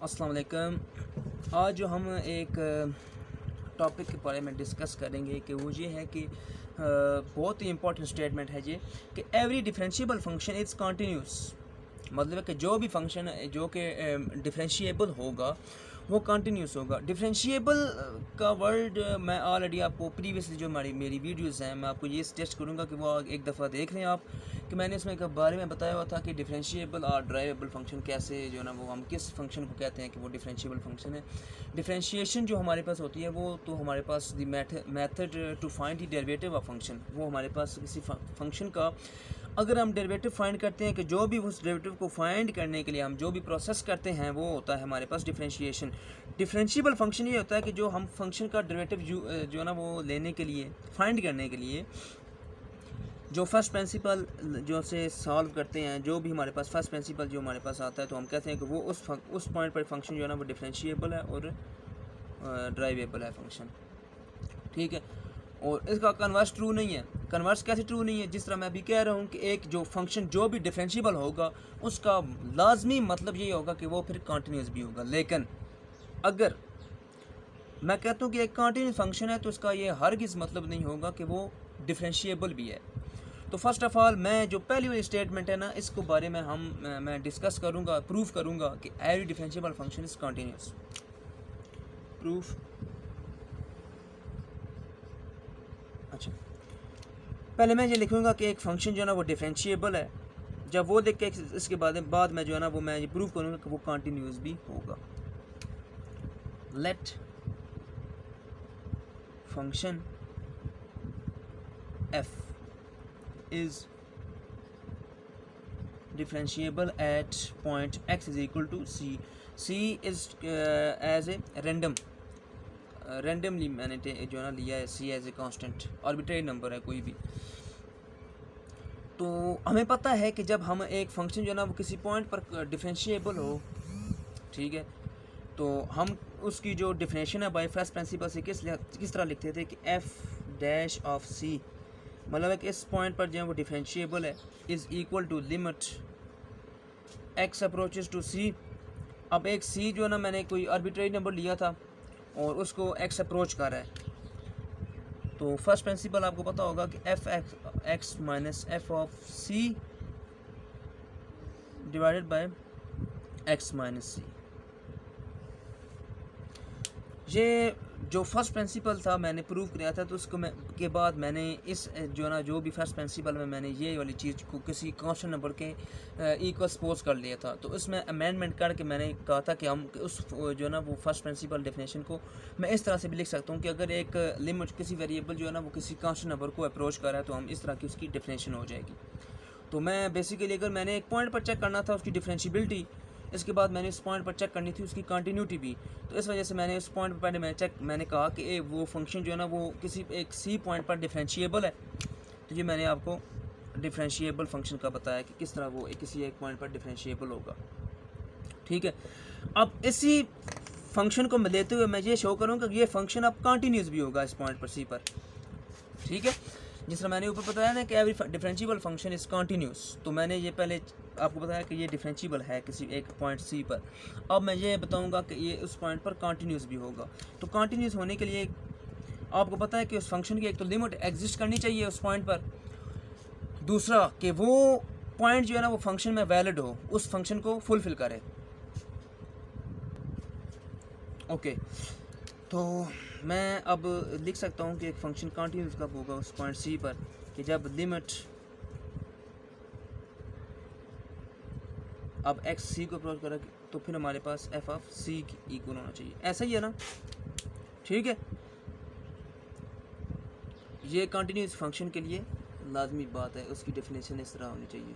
अस्सलाम वालेकुम। आज जो हम एक टॉपिक के बारे में डिस्कस करेंगे कि वो ये है कि बहुत ही इम्पोर्टेंट स्टेटमेंट है ये कि every differentiable function is continuous. मतलब है कि जो भी फंक्शन जो कि डिफरेंशिएबल होगा वो कंटिन्यूस होगा। डिफरेंशिएबल का वर्ड मैं ऑलरेडी आपको प्रीवियसली जो मेरी वीडियोस हैं मैं आपको ये सजेस्ट करूँगा कि वो एक दफ़ा देख लें आप, कि मैंने इसमें के बारे में बताया हुआ था कि डिफरेंशिएबल और ड्राइवेबल फंक्शन कैसे जो है ना वो हम किस फंक्शन को कहते हैं कि वो डिफरेंशिएबल फंक्शन है। डिफरेंशिएशन जो हमारे पास होती है वो तो हमारे पास the method to find the derivative of function, वो हमारे पास किसी फंक्शन का अगर हम डेरिवेटिव फाइंड करते हैं कि जो भी उस डेरिवेटिव को फाइंड करने के लिए हम जो भी प्रोसेस करते हैं वो होता है हमारे पास डिफरेंशिएशन। डिफरेंशिएबल फंक्शन ये होता है कि जो हम फंक्शन का डेरिवेटिव जो है ना वो लेने के लिए फाइंड करने के लिए जो फर्स्ट प्रिंसिपल जो से सॉल्व करते हैं, जो भी हमारे पास फर्स्ट प्रिंसिपल जो हमारे पास आता है तो हम कहते हैं कि वो उस पॉइंट पर फंक्शन जो है ना वो डिफरेंशिएबल है और ड्राइवेबल है फंक्शन। ठीक है, और इसका कन्वर्स ट्रू नहीं है। कन्वर्स कैसे ट्रू नहीं है? जिस तरह मैं अभी कह रहा हूँ कि एक जो फंक्शन जो भी डिफरेंशिएबल होगा उसका लाजमी मतलब ये होगा कि वो फिर कंटिन्यूस भी होगा। लेकिन अगर मैं कहता हूँ कि एक कंटिन्यूस फंक्शन है तो उसका ये हरगिज़ मतलब नहीं होगा कि वो डिफरेंशिएबल भी है। तो फर्स्ट ऑफ़ ऑल मैं जो पहली वाली स्टेटमेंट है ना इसको बारे में मैं डिस्कस करूँगा, प्रूफ करूँगा कि every differentiable function is continuous. Proof. अच्छा, पहले मैं ये लिखूँगा कि एक फंक्शन जो है ना वो डिफरेंशिएबल है। जब वो लिख के इसके बाद मैं जो है ना वो मैं ये प्रूव करूँगा कि वो कंटिन्यूस भी होगा। Let function f is differentiable at point x is equal to c. c is as a randomly मैंने जो है ना लिया है c as a constant, arbitrary number है कोई भी। तो हमें पता है कि जब हम एक फंक्शन जो है ना वो किसी पॉइंट पर डिफरेंशिएबल हो, ठीक है, तो हम उसकी जो डिफिनेशन है बाय फर्स्ट प्रिंसिपल से किस तरह लिखते थे कि f डैश ऑफ c, मतलब है कि इस पॉइंट पर जो है वो डिफरेंशिएबल है, is equal to limit x approaches to c। अब एक c जो है ना मैंने कोई आर्बिट्रेरी नंबर लिया था और उसको x अप्रोच कर रहा है, तो फर्स्ट प्रिंसिपल आपको पता होगा कि F x minus F of c divided by x minus c। ये जो फर्स्ट प्रिंसिपल था मैंने प्रूव किया था, तो उसको के बाद मैंने इस जो ना जो भी फर्स्ट प्रिंसिपल में मैंने ये वाली चीज़ को किसी कांस्टेंट नंबर के इक्वल सपोज कर लिया था। तो इसमें अमेंडमेंट करके मैंने कहा था कि हम उस जो ना वो फर्स्ट प्रिंसिपल डेफिनेशन को मैं इस तरह से भी लिख सकता हूँ कि अगर एक लिमिट किसी वेरिएबल जो है ना वो किसी कांस्टेंट नंबर को अप्रोच कर रहा है तो हम इस तरह की उसकी डेफिनेशन हो जाएगी। तो मैं बेसिकली अगर मैंने एक पॉइंट पर चेक करना था उसकी डिफरेंशियबिलिटी, इसके बाद मैंने इस पॉइंट पर चेक करनी थी उसकी कंटिन्यूटी भी, तो इस वजह से मैंने इस पॉइंट पर पहले मैंने कहा कि वो फंक्शन जो है ना वो किसी एक सी पॉइंट पर डिफरेंशिएबल है। तो ये मैंने आपको डिफरेंशिएबल फंक्शन का बताया कि किस तरह वो किसी एक पॉइंट पर डिफरेंशिएबल होगा। ठीक है, अब इसी फंक्शन को मैं लेते हुए मैं ये शो करूँगा कि ये फंक्शन अब कंटिन्यूस भी होगा इस पॉइंट पर सी पर। ठीक है, जिस तरह मैंने ऊपर बताया ना कि every differentiable function is continuous, तो मैंने ये पहले आपको बताया कि ये डिफरेंशिएबल है किसी एक पॉइंट सी पर। अब मैं ये बताऊंगा कि ये उस पॉइंट पर कंटिन्यूस भी होगा। तो कंटिन्यूस होने के लिए आपको पता है कि उस फंक्शन की एक तो लिमिट एग्जिस्ट करनी चाहिए उस पॉइंट पर, दूसरा कि वो पॉइंट जो है ना वो फंक्शन में वैलिड हो, उस फंक्शन को फुलफिल करे। ओके, तो मैं अब लिख सकता हूँ कि एक फंक्शन कंटिन्यूस कब होगा उस पॉइंट सी पर, कि जब लिमिट अब एक्स सी को अप्रोच करें तो फिर हमारे पास एफ ऑफ सी की इक्वल होना चाहिए। ऐसा ही है ना? ठीक है, ये कंटिन्यूस फंक्शन के लिए लाजमी बात है, उसकी डेफिनेशन इस तरह होनी चाहिए।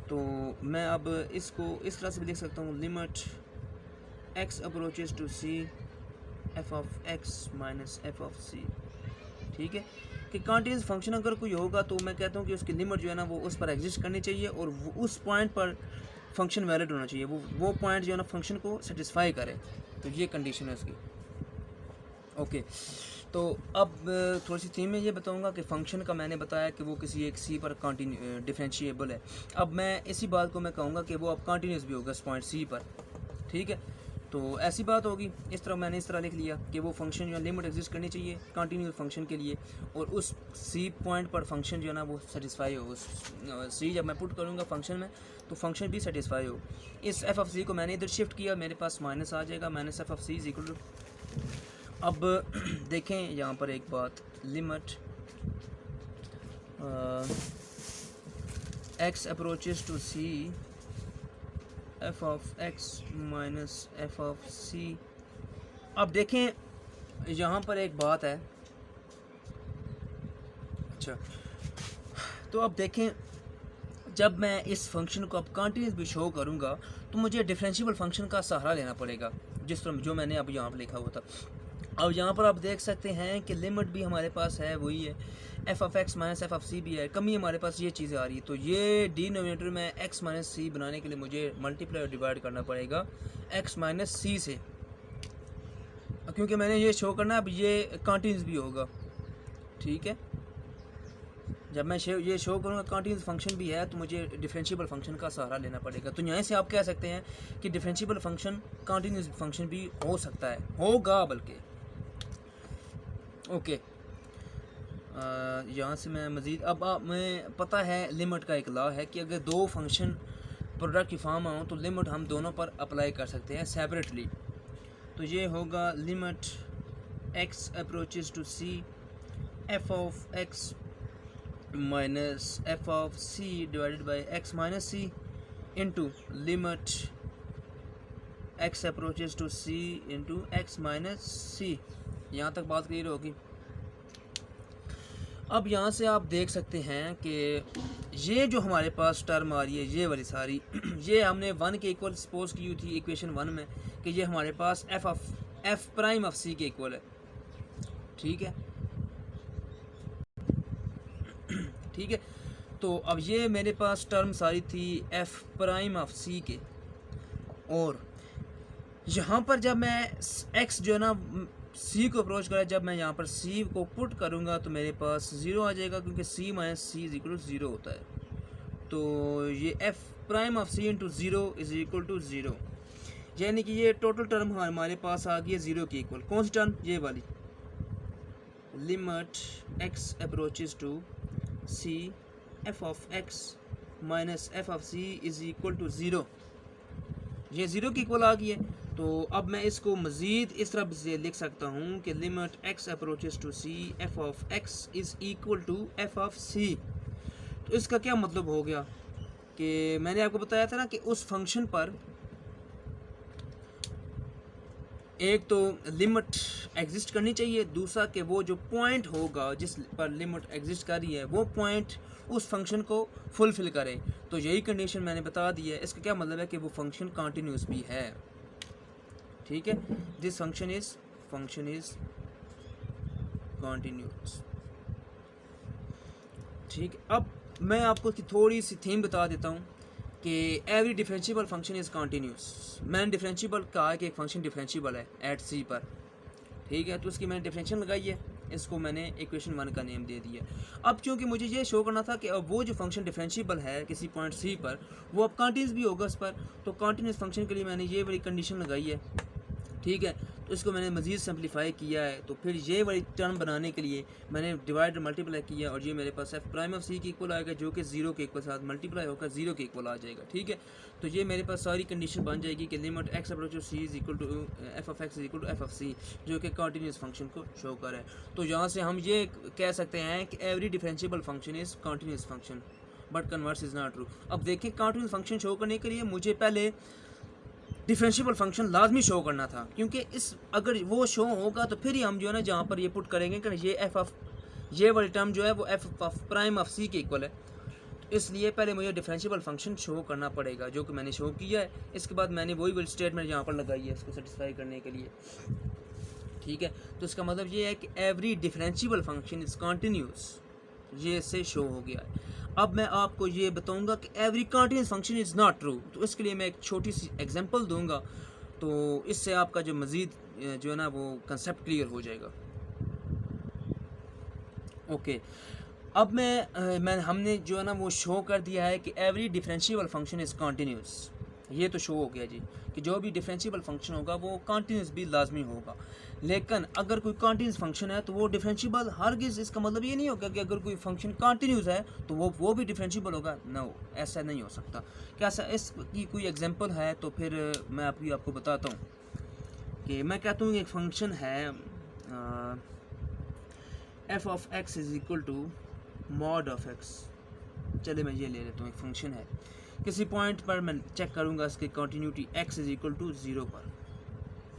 तो मैं अब इसको इस तरह से भी लिख सकता हूँ, limit x approaches to C F of x minus F of c. ठीक है, कि कंटिन्यूस फंक्शन अगर कोई होगा तो मैं कहता हूँ कि उसकी लिमिट जो है ना वो उस पर एग्जिस्ट करनी चाहिए और उस पॉइंट पर फंक्शन वैलिड होना चाहिए, वो पॉइंट जो है ना फंक्शन को सेटिस्फाई करे, तो ये कंडीशन है उसकी। ओके, तो अब थोड़ी सी थीम में ये बताऊंगा कि फ़ंक्शन का मैंने बताया कि वो किसी एक सी पर कंटिन्यू डिफरेंशिएबल है। अब मैं इसी बात को मैं कहूँगा कि वो अब कंटिन्यूस भी होगा इस पॉइंट सी पर, ठीक है। तो ऐसी बात होगी, इस तरह मैंने इस तरह लिख लिया कि वो फंक्शन जो है लिमिट एग्जिस्ट करनी चाहिए कंटिन्यूस फंक्शन के लिए, और उस सी पॉइंट पर फंक्शन जो है ना वो सेटिस्फाई हो। सी जब मैं पुट करूँगा फंक्शन में तो फंक्शन भी सेटिस्फाई हो। इस एफ ऑफ सी को मैंने इधर शिफ्ट किया, मेरे पास माइनस आ जाएगा, minus F of C is equal to. अब देखें यहाँ पर एक बात, limit x approaches to C F of x minus F of c. अब देखें यहाँ पर एक बात है, अच्छा तो अब देखें जब मैं इस फंक्शन को अब कंटिन्यूस भी शो करूँगा तो मुझे डिफरेंशिएबल फंक्शन का सहारा लेना पड़ेगा, जिस तरह जो मैंने अब यहाँ पर लिखा हुआ था। अब यहाँ पर आप देख सकते हैं कि लिमिट भी हमारे पास है, वही है F of x minus F of c भी है, कमी हमारे पास ये चीज़ें आ रही है। तो ये डिनोमिनेटर में एक्स माइनस सी बनाने के लिए मुझे मल्टीप्लाई और डिवाइड करना पड़ेगा एक्स माइनस सी से, क्योंकि मैंने ये शो करना अब ये कंटिन्यूस भी होगा, ठीक है। जब मैं ये शो करूँगा कंटिन्यूस फंक्शन भी है तो मुझे डिफरेंशिएबल फंक्शन का सहारा लेना पड़ेगा। तो यहाँ से आप कह सकते हैं कि डिफरेंशिएबल फंक्शन कंटिन्यूस फंक्शन भी हो सकता है, होगा बल्कि, ओके। यहाँ से मैं मज़ीद अब मैं पता है लिमिट का एक लॉ है कि अगर दो फंक्शन प्रोडक्ट की फॉर्म हों तो लिमिट हम दोनों पर अप्लाई कर सकते हैं सेपरेटली। तो ये होगा limit x approaches to C F of x minus F of c divided by x minus c into limit x approaches to c into x minus c. यहाँ तक बात क्लियर होगी। अब यहाँ से आप देख सकते हैं कि ये जो हमारे पास टर्म आ रही है ये वाली सारी ये हमने वन के इक्वल सपोज की हुई थी इक्वेशन वन में कि ये हमारे पास एफ प्राइम ऑफ सी के इक्वल है, ठीक है, ठीक है। तो अब ये मेरे पास टर्म सारी थी एफ प्राइम ऑफ सी के, और यहाँ पर जब मैं एक्स जो है ना सी को अप्रोच करा, जब मैं यहाँ पर सी को पुट करूँगा तो मेरे पास ज़ीरो आ जाएगा, क्योंकि c minus c is equal to zero होता है। तो ये f prime of c into zero is equal to zero, यानी कि ये टोटल टर्म हमारे पास आ गई है ज़ीरो के इक्वल। कौन सी टर्म? ये वाली limit x approaches to C F of x minus F of C is equal to zero, ये ज़ीरो के इक्वल आ गई है। तो अब मैं इसको मज़ीद इस तरह से लिख सकता हूँ कि limit x approaches to C F of x is equal to f of c. तो इसका क्या मतलब हो गया कि मैंने आपको बताया था ना कि उस फंक्शन पर एक तो लिमिट एग्जिस्ट करनी चाहिए, दूसरा कि वो जो पॉइंट होगा जिस पर लिमिट एग्जिस्ट कर रही है वो पॉइंट उस फंक्शन को फुलफिल करे। तो यही कंडीशन मैंने बता दी है। इसका क्या मतलब है कि वो फंक्शन कंटिन्यूस भी है, ठीक है। दिस फंक्शन इज कंटिन्यूस, ठीक। अब मैं आपको थोड़ी सी थीम बता देता हूँ कि every differentiable function is continuous. मैंने डिफरेंशिएबल कहा कि एक फंक्शन डिफरेंशिएबल है एट सी पर, ठीक है। तो उसकी मैंने डिफरेंशियल लगाई है, इसको मैंने इक्वेशन वन का नेम दे दिया। अब क्योंकि मुझे ये शो करना था कि अब वो जो फंक्शन डिफरेंशिएबल है किसी पॉइंट सी पर वो अब कंटिन्यूस भी होगा उस पर, तो कंटिन्यूस फंक्शन के लिए मैंने ये वाली कंडीशन लगाई है, ठीक है। तो इसको मैंने मज़ीद सिंप्लीफाई किया है, तो फिर ये वाली टर्म बनाने के लिए मैंने डिवाइड मल्टीप्लाई किया, और ये मेरे पास एफ प्राइम ऑफ सी के इक्वल आएगा जो कि ज़ीरो के इक्वल साथ मल्टीप्लाई होकर ज़ीरो के इक्वल आ जाएगा, ठीक है। तो ये मेरे पास सारी कंडीशन बन जाएगी कि limit x approach c is equal to f of x is equal to f of c, जो कि कंटिन्यूस फंक्शन को शो कर है। तो यहाँ से हम ये कह सकते हैं कि every differentiable function is continuous function but converse is not true. अब देखिए कंटिन्यूस फंक्शन शो करने के लिए मुझे पहले डिफरेंशिएबल फंक्शन लाजमी शो करना था, क्योंकि इस अगर वो शो होगा तो फिर ही हम जो है ना जहाँ पर ये पुट करेंगे कि ये एफ ऑफ ये वाली टर्म जो है वो एफ ऑफ प्राइम ऑफ सी के इक्वल है। तो इसलिए पहले मुझे डिफरेंशिएबल फंक्शन शो करना पड़ेगा, जो कि मैंने शो किया है। इसके बाद मैंने वही वाली स्टेटमेंट यहाँ पर लगाई है इसको सेटिस्फाई करने के लिए, ठीक है। तो इसका मतलब ये है कि every differentiable function is continuous, ये से शो हो गया है। अब मैं आपको ये बताऊंगा कि every continuous function is not true. तो इसके लिए मैं एक छोटी सी एग्जांपल दूंगा, तो इससे आपका जो मज़ीद जो है ना वो कंसेप्ट क्लियर हो जाएगा। ओके। अब मैं हमने जो है ना वो शो कर दिया है कि every differentiable function is continuous. ये तो शो हो गया जी कि जो भी डिफरेंशिएबल फंक्शन होगा वो कंटिन्यूस भी लाजमी होगा। लेकिन अगर कोई कंटिन्यूस फंक्शन है तो वो डिफरेंशिएबल हरगिज़, इसका मतलब ये नहीं होगा कि अगर कोई फंक्शन कंटिन्यूस है तो वो भी डिफरेंशिएबल होगा। नो, ऐसा नहीं हो सकता। क्या ऐसा इसकी कोई एग्जांपल है? तो फिर मैं आपको बताता हूँ कि मैं कहता हूँ एक फंक्शन है F of x is equal to mod of X. चले मैं ये ले लेता हूँ, एक फंक्शन है, किसी पॉइंट पर मैं चेक करूँगा इसकी continuity x is equal to 0 पर।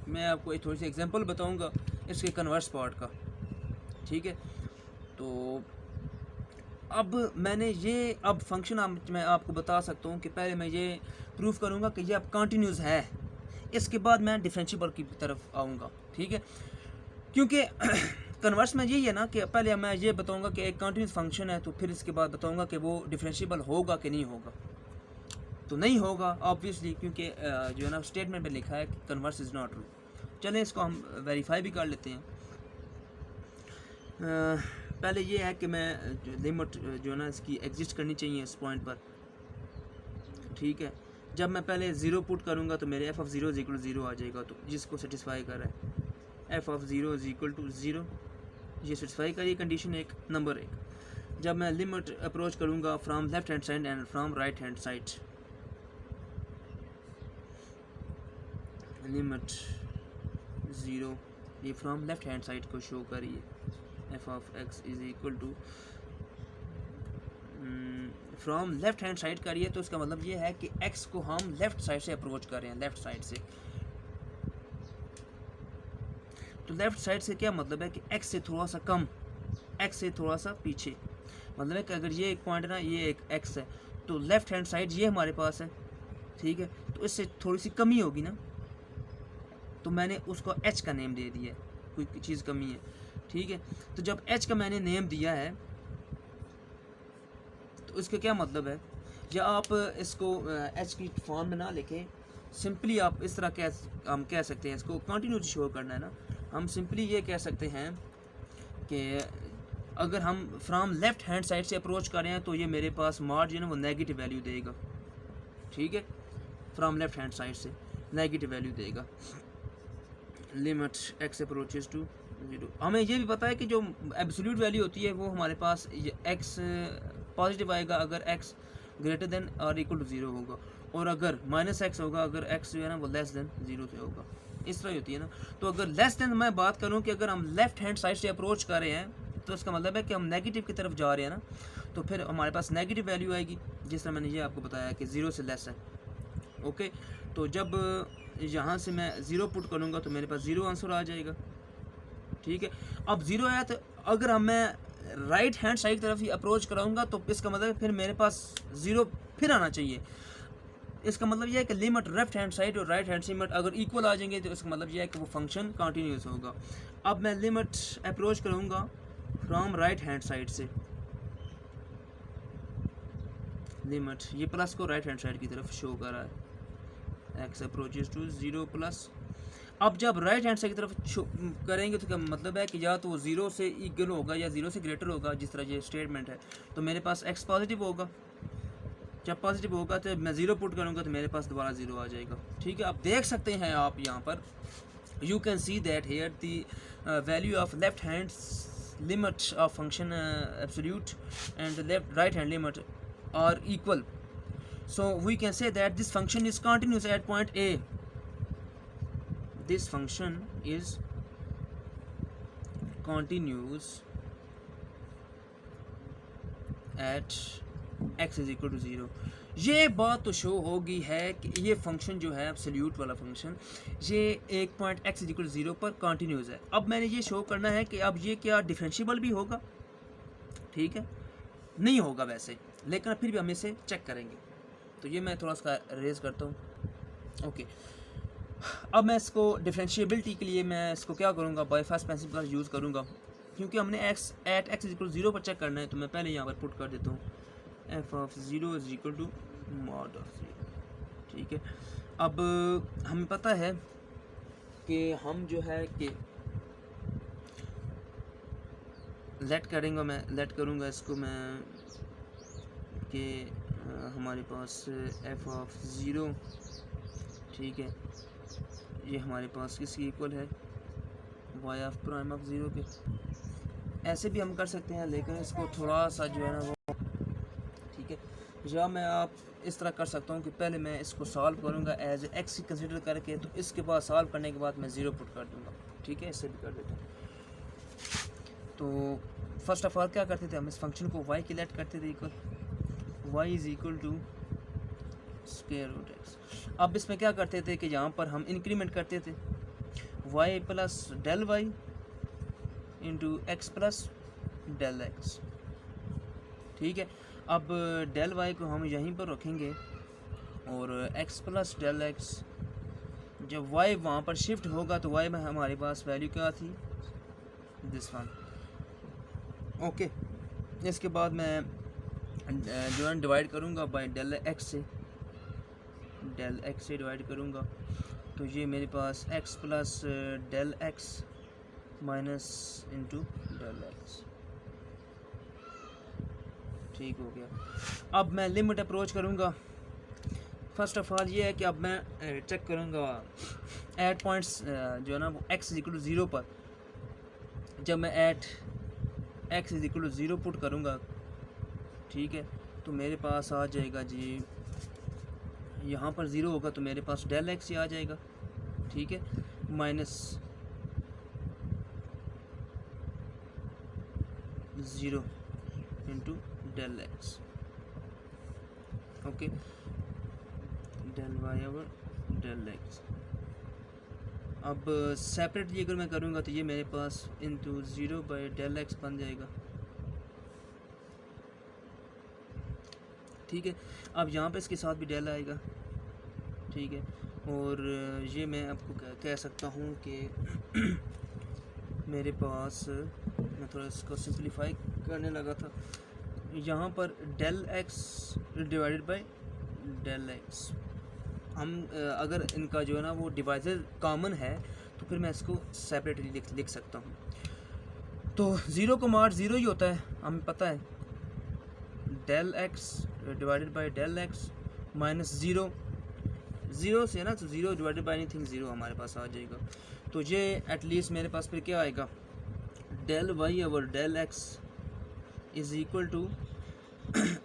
मैं आपको एक थोड़ी सी एग्जांपल बताऊँगा इसके कन्वर्स पार्ट का, ठीक है। तो अब मैंने ये अब फंक्शन मैं आपको बता सकता हूँ कि पहले मैं ये प्रूफ करूँगा कि ये अब कंटिन्यूस है, इसके बाद मैं डिफरेंशिएबल की तरफ आऊँगा, ठीक है। क्योंकि कन्वर्स में यही है ना कि पहले मैं ये बताऊंगा कि एक कंटिन्यूस फंक्शन है, तो फिर इसके बाद बताऊंगा कि वो डिफरेंशिएबल होगा कि नहीं होगा। तो नहीं होगा ऑब्वियसली, क्योंकि जो है ना स्टेटमेंट में लिखा है कि कन्वर्स इज़ नॉट ट्रू। चलें इसको हम वेरीफाई भी कर लेते हैं। पहले ये है कि मैं लिमिट जो है ना इसकी एग्जिस्ट करनी चाहिए इस पॉइंट पर, ठीक है। जब मैं पहले 0 पुट करूँगा तो मेरे F of 0 is equal to 0 आ जाएगा, तो जिसको सेटिस्फाई कर रहा है F of 0 is equal to 0, ये सेटिस्फाई करिए कंडीशन एक। नंबर 1, जब मैं लिमिट अप्रोच करूँगा from left hand side and from right hand side, limit 0 ये फ्रॉम लेफ्ट हैंड साइड को शो करिए, f of x is equal to from left hand side करिए, तो इसका मतलब ये है कि x को हम लेफ्ट साइड से अप्रोच कर रहे हैं, लेफ्ट साइड से। तो लेफ्ट साइड से क्या मतलब है कि x से थोड़ा सा कम, x से थोड़ा सा पीछे, मतलब है कि अगर ये एक पॉइंट है ना, ये एक x है, तो लेफ्ट हैंड साइड ये हमारे पास है, ठीक है। तो इससे थोड़ी सी कमी होगी ना, तो मैंने उसको h का नेम दे दिया है, कोई चीज़ कमी है, ठीक है। तो जब h का मैंने नेम दिया है तो इसका क्या मतलब है, या आप इसको h की फॉर्म में ना लिखें, सिंपली आप इस तरह हम कह सकते हैं, इसको कंटिन्यूटी शो करना है ना, हम सिंपली ये कह सकते हैं कि अगर हम फ्रॉम लेफ्ट हैंड साइड से अप्रोच कर रहे हैं तो ये मेरे पास मॉड जो है ना वो नेगेटिव वैल्यू देगा, ठीक है। फ्रॉम लेफ्ट हैंड साइड से नेगेटिव वैल्यू देगा, लिमिट x अप्रोचेस टू 0। हमें ये भी पता है कि जो एब्सोल्यूट वैल्यू होती है वो हमारे पास x पॉजिटिव आएगा अगर x ग्रेटर देन और इक्वल टू 0 होगा, और अगर माइनस x होगा अगर x जो है ना वो लेस देन 0 से होगा, इस तरह होती है ना। तो अगर लेस देन मैं बात करूं कि अगर हम लेफ्ट हैंड साइड से अप्रोच कर रहे हैं तो इसका मतलब है कि हम नेगेटिव की तरफ जा रहे हैं ना, तो फिर हमारे पास नेगेटिव वैल्यू आएगी, जिस तरह मैंने ये आपको बताया कि 0 से लेस है, ओके। तो जब यहाँ से मैं 0 पुट करूँगा तो मेरे पास 0 आंसर आ जाएगा, ठीक है। अब 0 आया तो अगर मैं राइट हैंड साइड की तरफ ही अप्रोच कराऊंगा तो इसका मतलब फिर मेरे पास 0 फिर आना चाहिए। इसका मतलब यह है कि लिमिट लेफ्ट हैंड साइड और राइट हैंड लिमिट अगर इक्वल आ जाएंगे तो इसका मतलब यह है कि वो फंक्शन कंटिन्यूस होगा। अब मैं लिमिट अप्रोच करूँगा फ्रॉम राइट हैंड साइड से, लिमिट ये प्लस को राइट हैंड साइड की तरफ शो कर रहा है, x अप्रोचेस टू 0 प्लस। अब जब राइट हैंड साइड की तरफ करेंगे तो क्या मतलब है कि या तो वो 0 से इक्वल होगा या 0 से ग्रेटर होगा, जिस तरह ये स्टेटमेंट है। तो मेरे पास x पॉजिटिव होगा, जब पॉजिटिव होगा तो मैं 0 पुट करूँगा तो मेरे पास दोबारा 0 आ जाएगा, ठीक है। आप देख सकते हैं आप यहाँ पर, you can see that here the value of left hand limit of function absolute and the left right hand limit are equal, so we can say that this function is continuous at point A. This function is continuous at x is equal to 0। ये बात तो show होगी है कि ये function जो है absolute वाला फंक्शन, ये एक point x is equal to 0 पर कंटिन्यूस है। अब मैंने ये शो करना है कि अब ये क्या डिफरेंशिएबल भी होगा, ठीक है। नहीं होगा वैसे, लेकिन फिर भी हम इसे चेक करेंगे। तो ये मैं थोड़ा सा रेज करता हूँ, ओके। अब मैं इसको डिफरेंशिएबिलिटी के लिए मैं इसको क्या करूँगा, बाय फर्स्ट प्रिंसिपल का यूज़ करूँगा, क्योंकि हमने x at x is equal to 0 पर चेक करना है। तो मैं पहले यहाँ पर पुट कर देता हूँ f of 0 is equal to mod of 0, ठीक है। अब हमें पता है कि हम जो है कि लेट करूँगा इसको मैं कि हमारे पास एफ ऑफ ज़ीरो, ठीक है, ये हमारे पास किसकी इक्वल है, y of prime of zero के। ऐसे भी हम कर सकते हैं, लेकिन इसको थोड़ा सा जो है ना वो, ठीक है, या मैं आप इस तरह कर सकता हूँ कि पहले मैं इसको सॉल्व करूँगा एज एक्स कंसिडर करके, तो इसके बाद सॉल्व करने के बाद मैं ज़ीरो पुट कर दूँगा, ठीक है, इससे भी कर देता हूँ। तो फर्स्ट ऑफ ऑल क्या करते थे हम, इस फंक्शन को y की लेट करते थे equal y is equal to square root x. अब इसमें क्या करते थे कि यहाँ पर हम इंक्रीमेंट करते थे y plus del y into x plus del x, ठीक है। अब डेल वाई को हम यहीं पर रखेंगे और x प्लस डेल एक्स, जब y वहाँ पर शिफ्ट होगा तो y में हमारे पास वैल्यू क्या थी, दिस वन, ओके। इसके बाद मैं जो है डिवाइड करूँगा बाय डेल एक्स से डिवाइड करूँगा, तो ये मेरे पास x plus del x minus into del x, ठीक हो गया। अब मैं लिमिट अप्रोच करूँगा। फर्स्ट ऑफ ऑल ये है कि अब मैं चेक करूँगा एट पॉइंट्स जो है ना वो x is equal to zero पर, जब मैं at x is equal to zero put करूँगा, ठीक है, तो मेरे पास आ जाएगा जी, यहाँ पर ज़ीरो होगा तो मेरे पास डेल एक्स ही आ जाएगा, ठीक है, minus zero into del x, okay, del y over del x. अब सेपरेटली अगर मैं करूँगा तो ये मेरे पास into zero by del x बन जाएगा, ठीक है। अब यहाँ पे इसके साथ भी डेल आएगा, ठीक है, और ये मैं आपको कह सकता हूँ कि मेरे पास, मैं थोड़ा इसको सिंप्लीफाई करने लगा था, यहाँ पर del x divided by del x, हम अगर इनका जो है ना वो डिवाइजर कॉमन है तो फिर मैं इसको सेपरेटली लिख सकता हूँ। तो ज़ीरो को मार ज़ीरो ही होता है, हमें पता है, del x divided by del x minus zero, zero से ना तो zero divided by anything zero हमारे पास आ जाएगा। तो ये एटलीस्ट मेरे पास फिर क्या आएगा, del y over del x is equal to,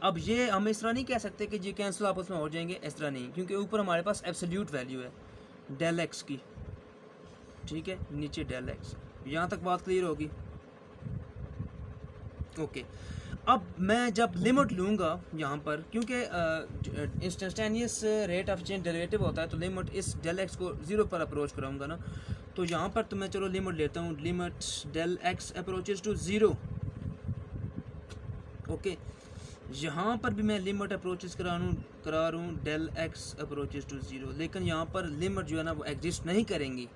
अब ये हम इस तरह नहीं कह सकते कि ये कैंसिल आपस में हो जाएंगे, इस तरह नहीं, क्योंकि ऊपर हमारे पास एब्सोल्यूट वैल्यू है डेल एक्स की, ठीक है, नीचे डेल एक्स। यहाँ तक बात क्लियर होगी, ओके। अब मैं जब लिमिट लूँगा यहाँ पर, क्योंकि instantaneous rate of change derivative होता है, तो लिमिट इस डेल एक्स को ज़ीरो पर अप्रोच कराऊंगा ना, तो यहाँ पर तो मैं चलो लिमिट लेता हूँ, limit del x approaches to zero, okay. यहाँ पर भी मैं लिमिट अप्रोचेस करा रहा हूँ del x approaches to zero, लेकिन यहाँ पर लिमिट जो है ना वो एग्जिस्ट नहीं करेंगी।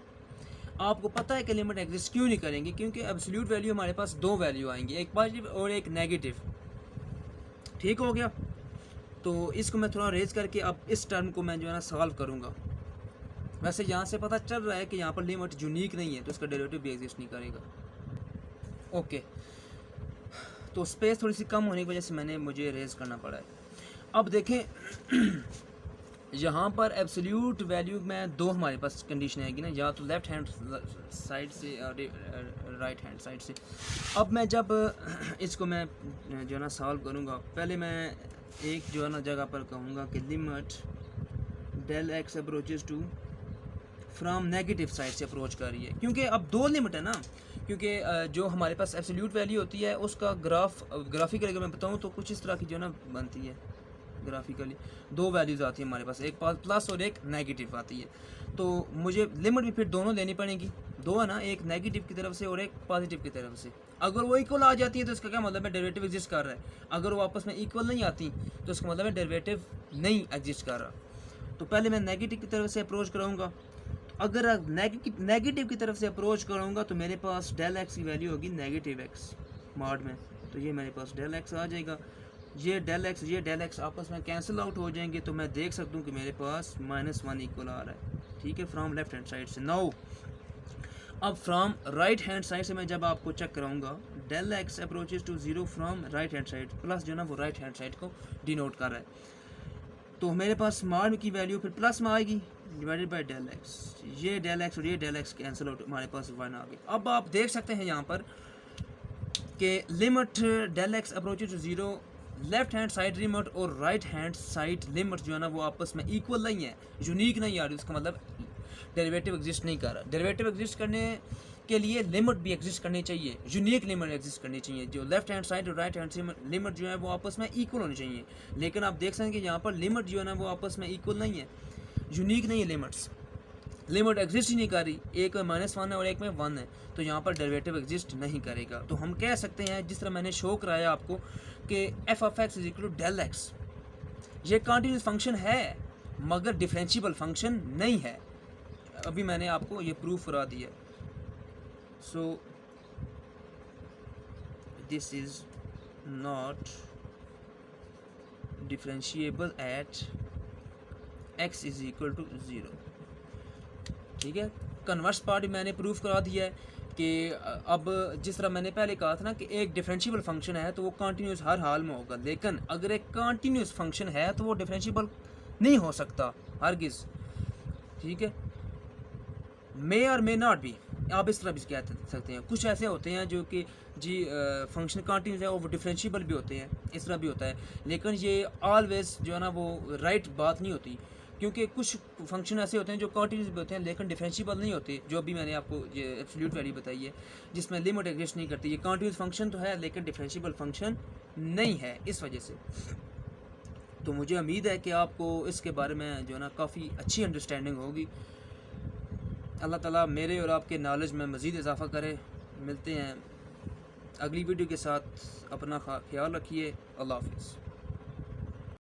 आपको पता है कि लिमिट एग्जिस्ट क्यों नहीं करेंगी, क्योंकि एब्सोल्यूट वैल्यू हमारे पास दो वैल्यू आएंगी, एक पॉजिटिव और एक नेगेटिव, ठीक हो गया। तो इसको मैं थोड़ा रेज करके अब इस टर्म को मैं जो है ना सॉल्व करूँगा। वैसे यहाँ से पता चल रहा है कि यहाँ पर लिमिट यूनिक नहीं है, तो इसका डेरिवेटिव भी एग्जिस्ट नहीं करेगा, ओके। तो स्पेस थोड़ी सी कम होने की वजह से मुझे रेज करना पड़ा है। अब देखें यहाँ पर एब्सोल्यूट वैल्यू में दो हमारे पास कंडीशन आएगी ना, या तो लेफ़्ट हैंड साइड से और राइट हैंड साइड से। अब मैं जब इसको मैं जो है ना सॉल्व करूँगा, पहले मैं एक जो है ना जगह पर कहूँगा कि limit del x approaches to from negative side से अप्रोच कर रही है, क्योंकि अब दो लिमिट है ना, क्योंकि जो हमारे पास एब्सोल्यूट वैल्यू होती है उसका ग्राफिकली अगर मैं बताऊँ तो कुछ इस तरह की जो है ना बनती है, ग्राफिकली दो वैल्यूज़ आती है हमारे पास, एक प्लस और एक नेगेटिव आती है। तो मुझे लिमिट भी फिर दोनों लेनी पड़ेगी, दो है ना, एक नेगेटिव की तरफ से और एक पॉजिटिव की तरफ से। अगर वो इक्वल आ जाती है तो इसका क्या मतलब है, डेरिवेटिव एग्जिस्ट कर रहा है। अगर वो आपस में इक्वल नहीं आती तो इसका मतलब है डेरिवेटिव नहीं एग्जिस्ट कर रहा। तो पहले मैं नेगेटिव की तरफ से अप्रोच कराऊँगा। अगर नेगेटिव की तरफ से अप्रोच करूँगा तो मेरे पास डेल एक्स की वैल्यू होगी नेगेटिव एक्स मॉड में, तो ये मेरे पास डेल एक्स आ जाएगा। ये डेल एक्स आपस में कैंसिल आउट हो जाएंगे, तो मैं देख सकता हूँ कि मेरे पास -1 इक्वल आ रहा है, ठीक है, फ्रॉम लेफ्ट हैंड साइड से। नाउ अब फ्रॉम राइट हैंड साइड से मैं जब आपको चेक कराऊंगा, del x approaches to zero from right hand side, plus जो है ना वो राइट हैंड साइड को डिनोट कर रहा है, तो मेरे पास स्मॉल की वैल्यू फिर प्लस में आएगी डिवाइडेड बाय डेल एक्स। ये डेल एक्स और ये डेल एक्स कैंसिल आउट, हमारे पास 1 आ गया। अब आप देख सकते हैं यहाँ पर कि limit del x approaches to zero, left hand side limit और राइट हैंड साइड लिमिट जो है ना वो आपस में इक्वल नहीं है, यूनिक नहीं आ रही। उसका मतलब डेरिवेटिव एग्जिस्ट नहीं कर रहा। डेरिवेटिव एग्जिस्ट करने के लिए लिमिट भी एग्जिस्ट करनी चाहिए, यूनिक लिमिट एग्जिस्ट करनी चाहिए। जो लेफ्ट हैंड साइड और राइट हैंड लिमिट जो है वो आपस में इक्वल होनी चाहिए, लेकिन आप देख सकते हैं कि यहाँ पर लिमिट जो है ना वो आपस में इक्वल नहीं है, यूनिक नहीं है। लिमिट एग्जिस्ट ही नहीं कर रही, एक में -1 है और एक में 1 है, तो यहाँ पर डेरिवेटिव एग्जिस्ट नहीं करेगा। तो हम कह सकते हैं जिस तरह मैंने शो कराया आपको कि f of x is equal to del x, ये कंटिन्यूस फंक्शन है मगर डिफरेंशिएबल फंक्शन नहीं है। अभी मैंने आपको ये प्रूफ करा दिया। So this is not differentiable at x is equal to 0। ठीक है, कन्वर्स पार्ट मैंने प्रूफ करा दिया है कि अब जिस तरह मैंने पहले कहा था ना कि एक डिफरेंशिएबल फंक्शन है तो वो कंटिन्यूस हर हाल में होगा, लेकिन अगर एक कंटिन्यूस फंक्शन है तो वो डिफरेंशिएबल नहीं हो सकता हरगिज़। ठीक है, मे और मे नॉट भी, आप इस तरह भी कह सकते हैं। कुछ ऐसे होते हैं जो कि जी फंक्शन कंटिन्यूस है और वो डिफरेंशिएबल भी होते हैं, इस तरह भी होता है, लेकिन ये ऑलवेज जो है ना वो राइट बात नहीं होती, क्योंकि कुछ फंक्शन ऐसे होते हैं जो कंटिन्यूस भी होते हैं लेकिन डिफरेंशिएबल नहीं होते। जो भी मैंने आपको ये एब्सोल्यूट वैल्यू बताई है जिसमें लिमिट एग्जिस्ट नहीं करती, ये कंटिन्यूस फंक्शन तो है लेकिन डिफरेंशिएबल फंक्शन नहीं है, इस वजह से। तो मुझे उम्मीद है कि आपको इसके बारे में जो है ना काफ़ी अच्छी अंडरस्टैंडिंग होगी। अल्लाह ताला मेरे और आपके नॉलेज में मज़ीद इजाफ़ा करे। मिलते हैं अगली वीडियो के साथ, अपना ख्याल रखिए। अल्लाह हाफ़िज़।